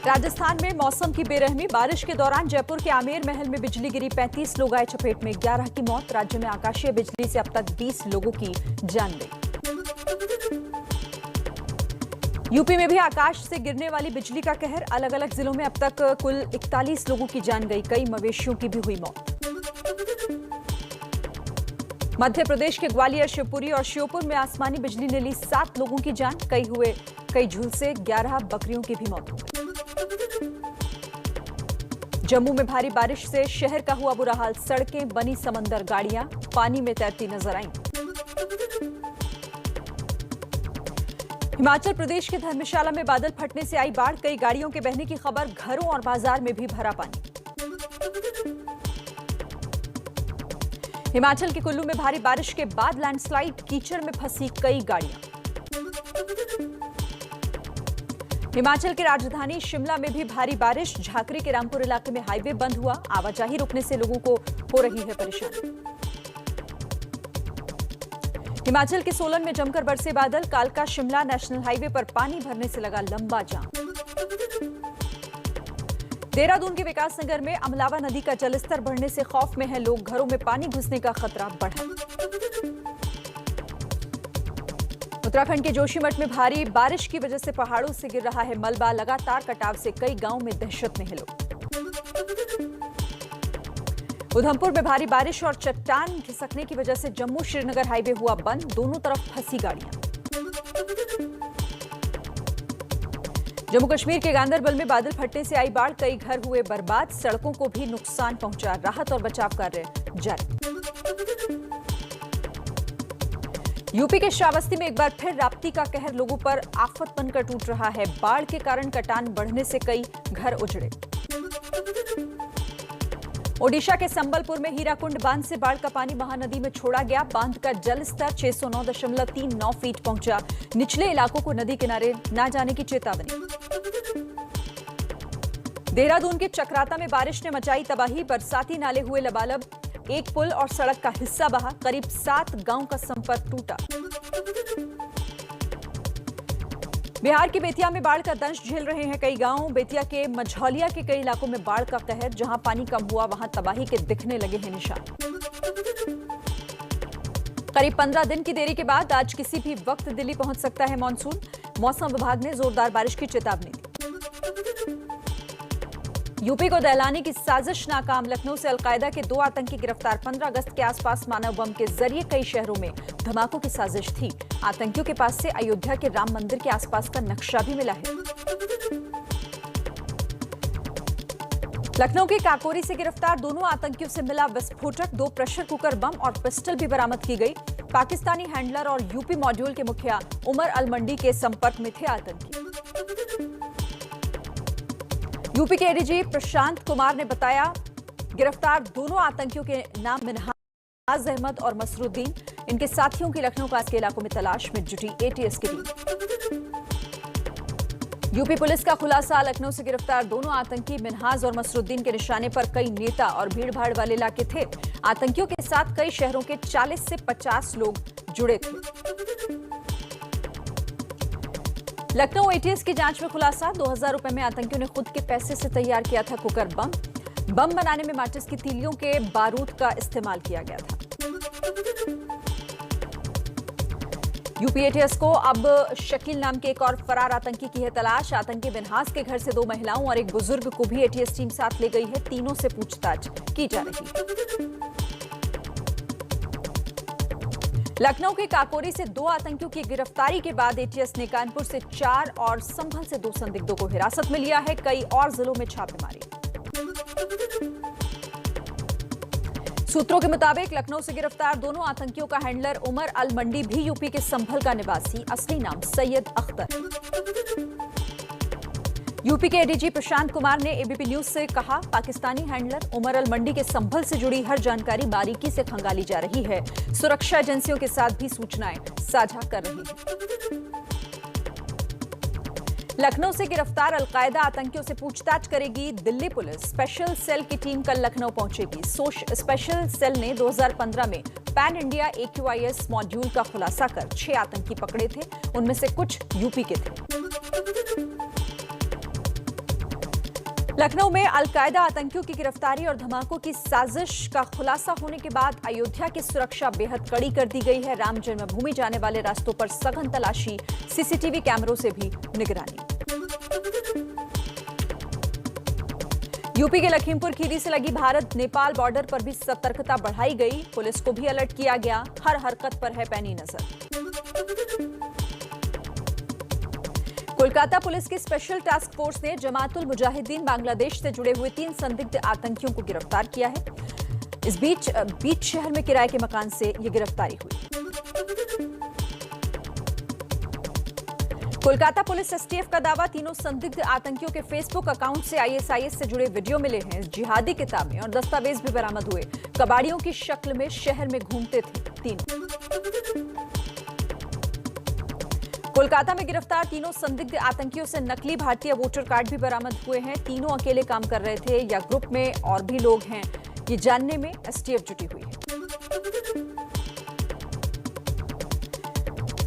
राजस्थान में मौसम की बेरहमी। बारिश के दौरान जयपुर के आमेर महल में बिजली गिरी, 35 लोग आए चपेट में, 11 की मौत। राज्य में आकाशीय बिजली से अब तक 20 लोगों की जान गई। यूपी में भी आकाश से गिरने वाली बिजली का कहर। अलग अलग जिलों में अब तक कुल 41 लोगों की जान गई, कई मवेशियों की भी हुई मौत। मध्य प्रदेश के ग्वालियर, शिवपुरी और श्योपुर में आसमानी बिजली ने ली 7 लोगों की जान, कई झुलसे, 11 बकरियों की भी मौत हो गई। जम्मू में भारी बारिश से शहर का हुआ बुरा हाल, सड़कें बनी समंदर, गाड़ियां पानी में तैरती नजर आईं। हिमाचल प्रदेश के धर्मशाला में बादल फटने से आई बाढ़, कई गाड़ियों के बहने की खबर, घरों और बाजार में भी भरा पानी। हिमाचल के कुल्लू में भारी बारिश के बाद लैंडस्लाइड, कीचड़ में फंसी कई गाड़ियां। हिमाचल की राजधानी शिमला में भी भारी बारिश, झाकरी के रामपुर इलाके में हाईवे बंद हुआ, आवाजाही रुकने से लोगों को हो रही है परेशानी। हिमाचल के सोलन में जमकर बरसे बादल, कालका शिमला नेशनल हाईवे पर पानी भरने से लगा लंबा जाम। देहरादून के विकासनगर में अमलावा नदी का जलस्तर बढ़ने से खौफ में है लोग, घरों में पानी घुसने का खतरा बढ़ा। उत्तराखंड के जोशीमठ में भारी बारिश की वजह से पहाड़ों से गिर रहा है मलबा, लगातार कटाव से कई गांवों में दहशत में है लोग। उधमपुर में भारी बारिश और चट्टान खिसकने की वजह से जम्मू श्रीनगर हाईवे हुआ बंद, दोनों तरफ फंसी गाड़ियां। जम्मू कश्मीर के गांदरबल में बादल फटने से आई बाढ़, कई घर हुए बर्बाद, सड़कों को भी नुकसान पहुंचा, राहत और बचाव कार्य जारी। यूपी के श्रावस्ती में एक बार फिर राप्ती का कहर लोगों पर आफत बनकर टूट रहा है, बाढ़ के कारण कटान बढ़ने से कई घर उजड़े। ओडिशा के संबलपुर में हीराकुंड बांध से बाढ़ का पानी महानदी में छोड़ा गया, बांध का जल स्तर 609.39 फीट पहुंचा, निचले इलाकों को नदी किनारे न जाने की चेतावनी। देहरादून के चक्राता में बारिश ने मचाई तबाही, बरसाती नाले हुए लबालब, एक पुल और सड़क का हिस्सा बहा, करीब 7 गांव का संपर्क टूटा। बिहार की बेतिया में बाढ़ का दंश झेल रहे हैं कई गांव, बेतिया के मझौलिया के कई इलाकों में बाढ़ का कहर, जहां पानी कम हुआ वहां तबाही के दिखने लगे हैं निशान। करीब 15 दिन की देरी के बाद आज किसी भी वक्त दिल्ली पहुंच सकता है मानसून, मौसम विभाग ने जोरदार बारिश की चेतावनी दी। यूपी को दहलाने की साजिश नाकाम, लखनऊ से अलकायदा के 2 आतंकी गिरफ्तार, 15 अगस्त के आसपास मानव बम के जरिए कई शहरों में धमाकों की साजिश थी। आतंकियों के पास से अयोध्या के राम मंदिर के आसपास का नक्शा भी मिला है। लखनऊ के काकोरी से गिरफ्तार दोनों आतंकियों से मिला विस्फोटक, 2 प्रेशर कुकर बम और पिस्टल भी बरामद की गई। पाकिस्तानी हैंडलर और यूपी मॉड्यूल के मुखिया उमर अल मंडी के संपर्क में थे आतंकी। यूपी के एडीजी प्रशांत कुमार ने बताया, गिरफ्तार दोनों आतंकियों के नाम मिनहाज अहमद और मसरुद्दीन, इनके साथियों की लखनऊ पास के इलाकों में तलाश में जुटी एटीएस की टीम। यूपी पुलिस का खुलासा, लखनऊ से गिरफ्तार दोनों आतंकी मिनहाज और मसरुद्दीन के निशाने पर कई नेता और भीड़भाड़ वाले इलाके थे। आतंकियों के साथ कई शहरों के 40 से 50 लोग जुड़े थे। लखनऊ एटीएस की जांच में खुलासा, 2000 रुपए में आतंकियों ने खुद के पैसे से तैयार किया था कुकर बम। बम बनाने में माचिस की तीलियों के बारूद का इस्तेमाल किया गया था। यूपी एटीएस को अब शकील नाम के एक और फरार आतंकी की है तलाश। आतंकी मिनहास के घर से 2 महिलाओं और एक बुजुर्ग को भी एटीएस टीम साथ ले गई है, तीनों से पूछताछ की जा रही है। लखनऊ के काकोरी से 2 आतंकियों की गिरफ्तारी के बाद एटीएस ने कानपुर से 4 और संभल से 2 संदिग्धों को हिरासत में लिया है, कई और जिलों में छापेमारी। सूत्रों के मुताबिक लखनऊ से गिरफ्तार दोनों आतंकियों का हैंडलर उमर अल मंडी भी यूपी के संभल का निवासी, असली नाम सैयद अख्तर। यूपी के एडीजी प्रशांत कुमार ने एबीपी न्यूज से कहा, पाकिस्तानी हैंडलर उमर अल मंडी के संभल से जुड़ी हर जानकारी बारीकी से खंगाली जा रही है, सुरक्षा एजेंसियों के साथ भी सूचनाएं साझा कर रही है। लखनऊ से गिरफ्तार अलकायदा आतंकियों से पूछताछ करेगी दिल्ली पुलिस। स्पेशल सेल की टीम कल लखनऊ पहुंचेगी। स्पेशल सेल ने 2015 में पैन इंडिया AQIS मॉड्यूल का खुलासा कर 6 आतंकी पकड़े थे। उनमें से कुछ यूपी के थे। लखनऊ में अलकायदा आतंकियों की गिरफ्तारी और धमाकों की साजिश का खुलासा होने के बाद अयोध्या की सुरक्षा बेहद कड़ी कर दी गई है। राम जन्मभूमि जाने वाले रास्तों पर सघन तलाशी, CCTV कैमरों से भी निगरानी। यूपी के लखीमपुर खीरी से लगी भारत नेपाल बॉर्डर पर भी सतर्कता बढ़ाई गई। पुलिस को भी अलर्ट किया गया, हर हरकत पर है पैनी नजर। कोलकाता पुलिस की स्पेशल टास्क फोर्स ने जमातुल मुजाहिदीन बांग्लादेश से जुड़े हुए 3 संदिग्ध आतंकियों को गिरफ्तार किया है। इस बीच शहर में किराए के मकान से यह गिरफ्तारी हुई। कोलकाता पुलिस STF का दावा, तीनों संदिग्ध आतंकियों के फेसबुक अकाउंट से ISIS से जुड़े वीडियो मिले हैं। जिहादी किताबें और दस्तावेज भी बरामद हुए। कबाड़ियों की शक्ल में शहर में घूमते थे तीनों। कोलकाता में गिरफ्तार तीनों संदिग्ध आतंकियों से नकली भारतीय वोटर कार्ड भी बरामद हुए हैं। तीनों अकेले काम कर रहे थे या ग्रुप में और भी लोग हैं, ये जानने में STF जुटी हुई है।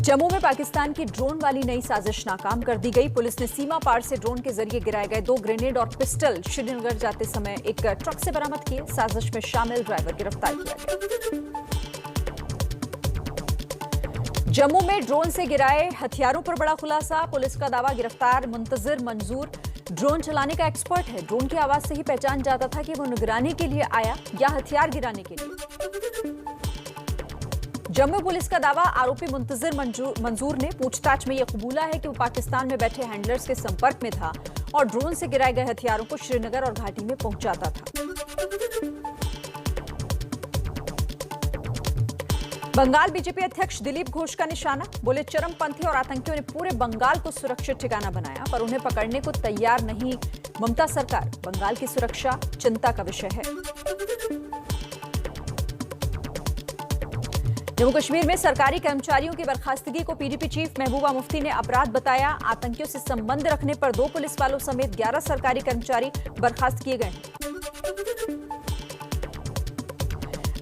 जम्मू में पाकिस्तान की ड्रोन वाली नई साजिश नाकाम कर दी गई। पुलिस ने सीमा पार से ड्रोन के जरिए गिराए गए 2 ग्रेनेड और पिस्टल श्रीनगर जाते समय एक ट्रक से बरामद किए। साजिश में शामिल ड्राइवर गिरफ्तार किया गया। जम्मू में ड्रोन से गिराए हथियारों पर बड़ा खुलासा। पुलिस का दावा, गिरफ्तार मुंतजिर मंजूर ड्रोन चलाने का एक्सपर्ट है। ड्रोन की आवाज से ही पहचान जाता था कि वो निगरानी के लिए आया या हथियार गिराने के लिए। जम्मू पुलिस का दावा, आरोपी मुंतजिर मंजूर ने पूछताछ में यह कबूला है कि वो पाकिस्तान में बैठे हैंडलर्स के संपर्क में था और ड्रोन से गिराए गए हथियारों को श्रीनगर और घाटी में पहुंचाता था। बंगाल बीजेपी अध्यक्ष दिलीप घोष का निशाना, बोले चरमपंथी और आतंकियों ने पूरे बंगाल को सुरक्षित ठिकाना बनाया पर उन्हें पकड़ने को तैयार नहीं ममता सरकार। बंगाल की सुरक्षा चिंता का विषय है। जम्मू कश्मीर में सरकारी कर्मचारियों की बर्खास्तगी को PDP चीफ महबूबा मुफ्ती ने अपराध बताया। आतंकियों से संबंध रखने पर 2 पुलिस वालों समेत 11 सरकारी कर्मचारी बर्खास्त किए गए।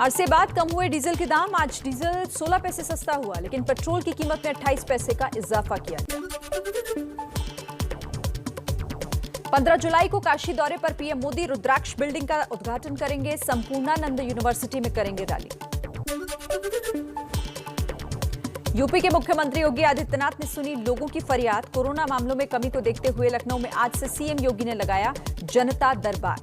अरसे बाद कम हुए डीजल के दाम। आज डीजल 16 पैसे सस्ता हुआ, लेकिन पेट्रोल की कीमत में 28 पैसे का इजाफा किया गया। 15 जुलाई को काशी दौरे पर PM मोदी रुद्राक्ष बिल्डिंग का उद्घाटन करेंगे। संपूर्णानंद यूनिवर्सिटी में करेंगे रैली। यूपी के मुख्यमंत्री योगी आदित्यनाथ ने सुनी लोगों की फरियाद। कोरोना मामलों में कमी को देखते हुए लखनऊ में आज से CM योगी ने लगाया जनता दरबार।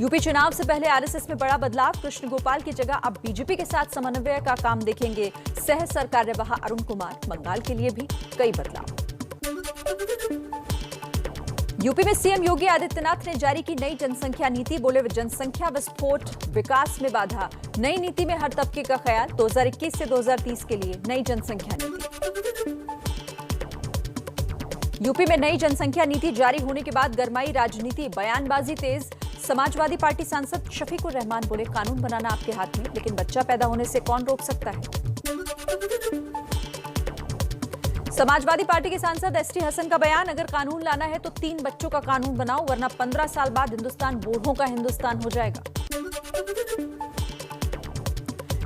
यूपी चुनाव से पहले RSS में बड़ा बदलाव। कृष्ण गोपाल की जगह अब बीजेपी के साथ समन्वय का काम देखेंगे सह सरकार्यवाह अरुण कुमार। बंगाल के लिए भी कई बदलाव। यूपी में CM योगी आदित्यनाथ ने जारी की नई जनसंख्या नीति। बोले जनसंख्या विस्फोट, विकास में बाधा। नई नीति में हर तबके का ख्याल। 2021 से 2030 के लिए नई जनसंख्या नीति। यूपी में नई जनसंख्या नीति जारी होने के बाद गरमाई राजनीति, बयानबाजी तेज। समाजवादी पार्टी सांसद शफीकुर रहमान बोले कानून बनाना आपके हाथ में, लेकिन बच्चा पैदा होने से कौन रोक सकता है। समाजवादी पार्टी के सांसद ST हसन का बयान, अगर कानून लाना है तो 3 बच्चों का कानून बनाओ, वरना 15 साल बाद हिंदुस्तान बूढ़ों का हिंदुस्तान हो जाएगा।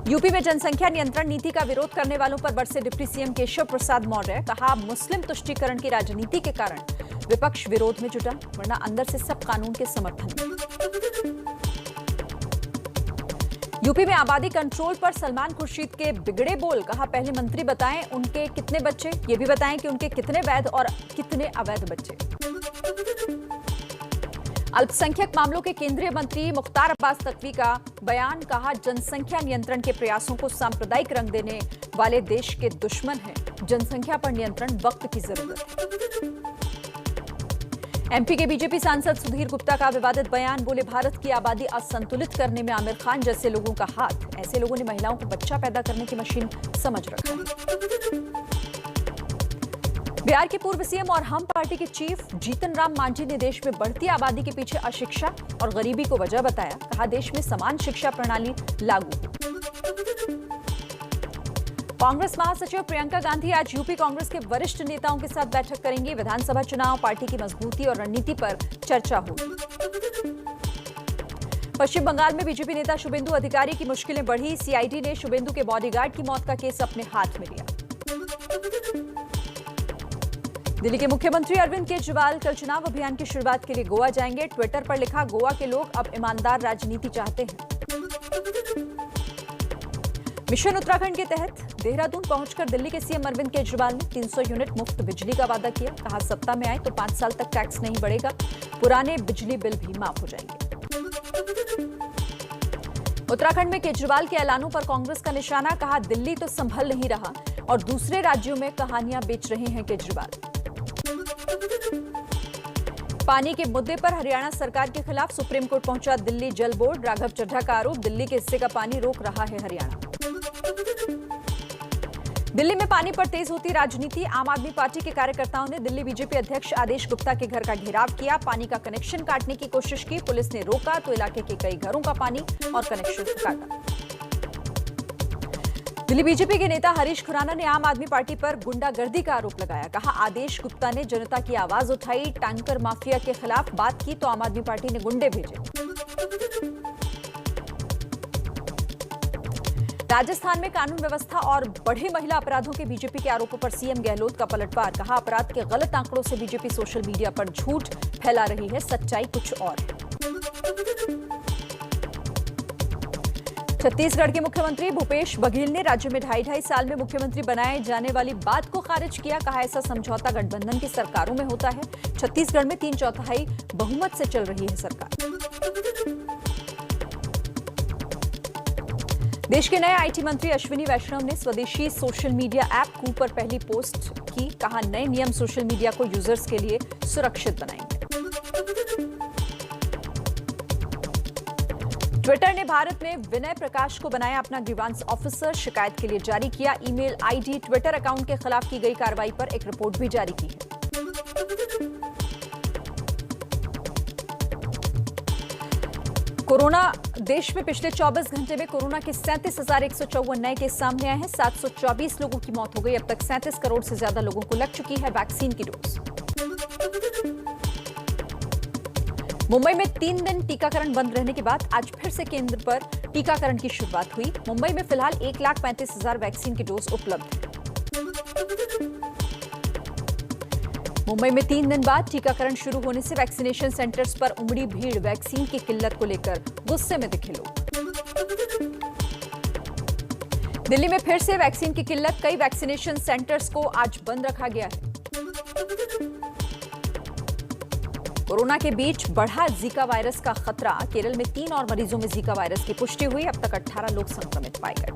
यूपी में जनसंख्या नियंत्रण नीति का विरोध करने वालों पर बरसे डिप्टी CM केशव प्रसाद मौर्य। कहा, मुस्लिम तुष्टीकरण की राजनीति के कारण विपक्ष विरोध में जुटा, वरना अंदर से सब कानून के समर्थन में। यूपी में आबादी कंट्रोल पर सलमान खुर्शीद के बिगड़े बोल। कहा, पहले मंत्री बताएं उनके कितने बच्चे, ये भी बताएं कि उनके कितने वैध और कितने अवैध बच्चे। अल्पसंख्यक मामलों के केंद्रीय मंत्री मुख्तार अब्बास नकवी का बयान। कहा, जनसंख्या नियंत्रण के प्रयासों को सांप्रदायिक रंग देने वाले देश के दुश्मन हैं। जनसंख्या पर नियंत्रण वक्त की जरूरत है। MP के बीजेपी सांसद सुधीर गुप्ता का विवादित बयान। बोले, भारत की आबादी असंतुलित करने में आमिर खान जैसे लोगों का हाथ। ऐसे लोगों ने महिलाओं को बच्चा पैदा करने की मशीन समझ रखा है। बिहार के पूर्व CM और हम पार्टी के चीफ जीतन राम मांझी ने देश में बढ़ती आबादी के पीछे अशिक्षा और गरीबी को वजह बताया। कहा, देश में समान शिक्षा प्रणाली लागू हो। कांग्रेस महासचिव प्रियंका गांधी आज यूपी कांग्रेस के वरिष्ठ नेताओं के साथ बैठक करेंगी। विधानसभा चुनाव, पार्टी की मजबूती और रणनीति पर चर्चा होगी। पश्चिम बंगाल में बीजेपी नेता शुभेंदु अधिकारी की मुश्किलें बढ़ी। सीआईडी ने शुभेंदु के बॉडीगार्ड की मौत का केस अपने हाथ में लिया। दिल्ली के मुख्यमंत्री अरविंद केजरीवाल कल चुनाव अभियान की शुरुआत के लिए गोवा जाएंगे। ट्विटर पर लिखा, गोवा के लोग अब ईमानदार राजनीति चाहते हैं। मिशन उत्तराखंड के तहत देहरादून पहुंचकर दिल्ली के सीएम अरविंद केजरीवाल ने 300 यूनिट मुफ्त बिजली का वादा किया। कहा, सत्ता में आए तो 5 साल तक टैक्स नहीं बढ़ेगा, पुराने बिजली बिल भी माफ हो जाएंगे। उत्तराखंड में केजरीवाल के ऐलानों पर कांग्रेस का निशाना। कहा, दिल्ली तो संभल नहीं रहा और दूसरे राज्यों में कहानियां बेच रहे हैं केजरीवाल। पानी के मुद्दे पर हरियाणा सरकार के खिलाफ सुप्रीम कोर्ट पहुंचा दिल्ली जल बोर्ड। राघव चड्ढा का आरोप, दिल्ली के हिस्से का पानी रोक रहा है हरियाणा। दिल्ली में पानी पर तेज होती राजनीति। आम आदमी पार्टी के कार्यकर्ताओं ने दिल्ली बीजेपी अध्यक्ष आदेश गुप्ता के घर का घेराव किया। पानी का कनेक्शन काटने की कोशिश की, पुलिस ने रोका तो इलाके के कई घरों का पानी और कनेक्शन काटा। दिल्ली बीजेपी के नेता हरीश खुराना ने आम आदमी पार्टी पर गुंडागर्दी का आरोप लगाया। कहा, आदेश गुप्ता ने जनता की आवाज उठाई, टैंकर माफिया के खिलाफ बात की तो आम आदमी पार्टी ने गुंडे भेजे। राजस्थान में कानून व्यवस्था और बढ़े महिला अपराधों के बीजेपी के आरोपों पर सीएम गहलोत का पलटवार। कहा, अपराध के गलत आंकड़ों से बीजेपी सोशल मीडिया पर झूठ फैला रही है, सच्चाई कुछ और है। छत्तीसगढ़ के मुख्यमंत्री भूपेश बघेल ने राज्य में 2.5 साल में मुख्यमंत्री बनाए जाने वाली बात को खारिज किया। कहा, ऐसा समझौता गठबंधन की सरकारों में होता है। छत्तीसगढ़ में 3/4 बहुमत से चल रही है सरकार। देश के नए आईटी मंत्री अश्विनी वैष्णव ने स्वदेशी सोशल मीडिया ऐप कू पर पहली पोस्ट की। कहा, नए नियम सोशल मीडिया को यूजर्स के लिए सुरक्षित बनाएंगे। ट्विटर ने भारत में विनय प्रकाश को बनाया अपना ग्रीवांस ऑफिसर। शिकायत के लिए जारी किया ईमेल आईडी। ट्विटर अकाउंट के खिलाफ की गई कार्रवाई पर एक रिपोर्ट भी जारी की है। कोरोना, देश में पिछले 24 घंटे में कोरोना के 37,154 नए केस सामने आए हैं। 724 लोगों की मौत हो गई। अब तक 37 करोड़ से ज्यादा लोगों को लग चुकी है वैक्सीन की डोज। मुंबई में 3 दिन टीकाकरण बंद रहने के बाद आज फिर से केंद्र पर टीकाकरण की शुरुआत हुई। मुंबई में फिलहाल 1,35,000 वैक्सीन की डोज उपलब्ध है। मुंबई में 3 दिन बाद टीकाकरण शुरू होने से वैक्सीनेशन सेंटर्स पर उमड़ी भीड़। वैक्सीन की किल्लत को लेकर गुस्से में दिखे लोग। दिल्ली में फिर से वैक्सीन की किल्लत। कई वैक्सीनेशन सेंटर्स को आज बंद रखा गया है। कोरोना के बीच बढ़ा जीका वायरस का खतरा। केरल में 3 और मरीजों में जीका वायरस की पुष्टि हुई। अब तक 18 लोग संक्रमित पाए गए।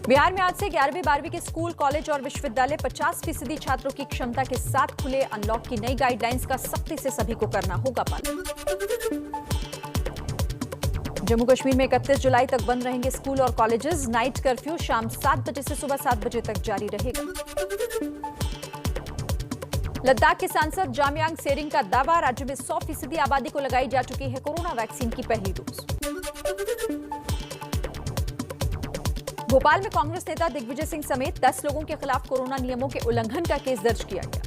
बिहार में आज से 11वीं 12वीं के स्कूल, कॉलेज और विश्वविद्यालय 50% छात्रों की क्षमता के साथ खुले। अनलॉक की नई गाइडलाइंस का सख्ती से सभी को करना होगा पालन। जम्मू कश्मीर में 31 जुलाई तक बंद रहेंगे स्कूल और कॉलेजेस। नाइट कर्फ्यू शाम 7 बजे से सुबह 7 बजे तक जारी रहेगा। लद्दाख के सांसद जामयांग सेरिंग का दावा, राज्य में 100% आबादी को लगाई जा चुकी है कोरोना वैक्सीन की पहली डोज। भोपाल में कांग्रेस नेता दिग्विजय सिंह समेत 10 लोगों के खिलाफ कोरोना नियमों के उल्लंघन का केस दर्ज किया गया।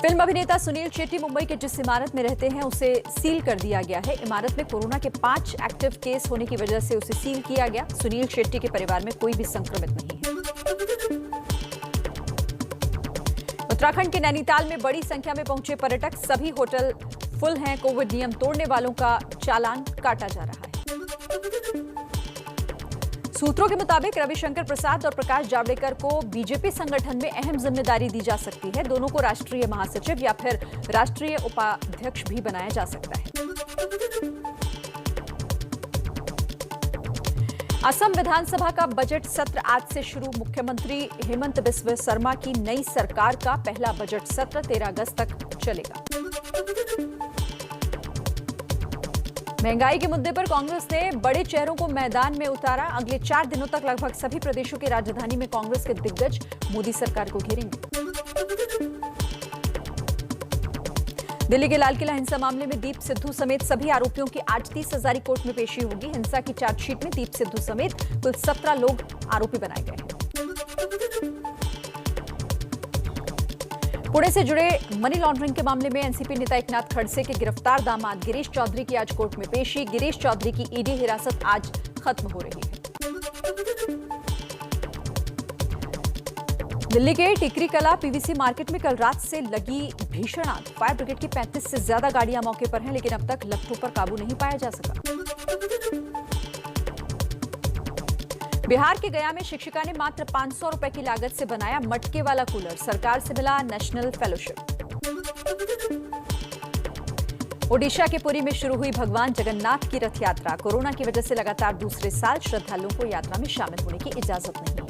फिल्म अभिनेता सुनील शेट्टी मुंबई के जिस इमारत में रहते हैं उसे सील कर दिया गया है। इमारत में कोरोना के 5 एक्टिव केस होने की वजह से उसे सील किया गया। सुनील शेट्टी के परिवार में कोई भी संक्रमित नहीं है। उत्तराखंड के नैनीताल में बड़ी संख्या में पहुंचे पर्यटक। सभी होटल फुल हैं। कोविड नियम तोड़ने वालों का चालान काटा जा रहा है। सूत्रों के मुताबिक रविशंकर प्रसाद और प्रकाश जावड़ेकर को बीजेपी संगठन में अहम जिम्मेदारी दी जा सकती है। दोनों को राष्ट्रीय महासचिव या फिर राष्ट्रीय उपाध्यक्ष भी बनाया जा सकता है। असम विधानसभा का बजट सत्र आज से शुरू। मुख्यमंत्री हेमंत बिस्वा शर्मा की नई सरकार का पहला बजट सत्र 13 अगस्त तक चलेगा। महंगाई के मुद्दे पर कांग्रेस ने बड़े चेहरों को मैदान में उतारा। अगले 4 दिनों तक लगभग सभी प्रदेशों की राजधानी में कांग्रेस के दिग्गज मोदी सरकार को घेरेंगे। दिल्ली के लाल किला हिंसा मामले में दीप सिद्धू समेत सभी आरोपियों की आज 30 हजारी कोर्ट में पेशी होगी। हिंसा की चार्जशीट में दीप सिद्धू समेत कुल 17 लोग आरोपी बनाए गए हैं। पुणे से जुड़े मनी लॉन्ड्रिंग के मामले में एनसीपी नेता एकनाथ खड़से के गिरफ्तार दामाद गिरीश चौधरी की आज कोर्ट में पेशी। गिरीश चौधरी की ईडी हिरासत आज खत्म हो रही है। दिल्ली के टिकरी कला पीवीसी मार्केट में कल रात से लगी भीषण आग। फायर ब्रिगेड की 35 से ज्यादा गाड़ियां मौके पर हैं, लेकिन अब तक लपटों पर काबू नहीं पाया जा सका। बिहार के गया में शिक्षिका ने मात्र 500 रुपए की लागत से बनाया मटके वाला कूलर। सरकार से मिला नेशनल फेलोशिप। ओडिशा के पुरी में शुरू हुई भगवान जगन्नाथ की रथ यात्रा। कोरोना की वजह से लगातार दूसरे साल श्रद्धालुओं को यात्रा में शामिल होने की इजाजत नहीं है।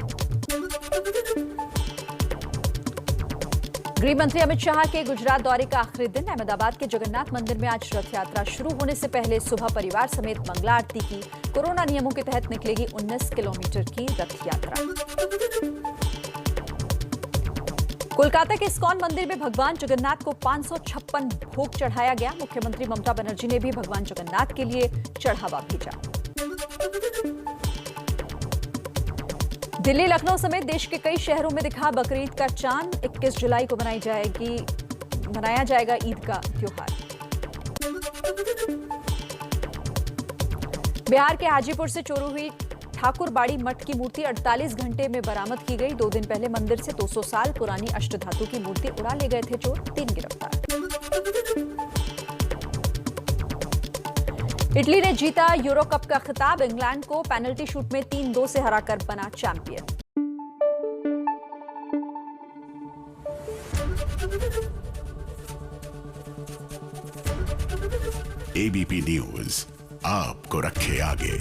गृह मंत्री अमित शाह के गुजरात दौरे का आखिरी दिन। अहमदाबाद के जगन्नाथ मंदिर में आज रथ यात्रा शुरू होने से पहले सुबह परिवार समेत मंगला आरती की। कोरोना नियमों के तहत निकलेगी 19 किलोमीटर की रथ यात्रा। कोलकाता के इस्कॉन मंदिर में भगवान जगन्नाथ को 556 भोग चढ़ाया गया। मुख्यमंत्री ममता बनर्जी ने भी भगवान जगन्नाथ के लिए चढ़ावा भेजा। दिल्ली, लखनऊ समेत देश के कई शहरों में दिखा बकरीद का चांद। 21 जुलाई को मनाया जाएगा ईद का त्योहार। बिहार के हाजीपुर से चोरी हुई ठाकुरबाड़ी मठ की मूर्ति 48 घंटे में बरामद की गई। 2 दिन पहले मंदिर से 200 साल पुरानी अष्टधातु की मूर्ति उड़ा ले गए थे चोर। 3 गिरफ्तार। इटली ने जीता यूरो कप का खिताब। इंग्लैंड को पेनल्टी शूट में 3-2 से हराकर बना चैंपियन। एबीपी न्यूज आपको रखे आगे।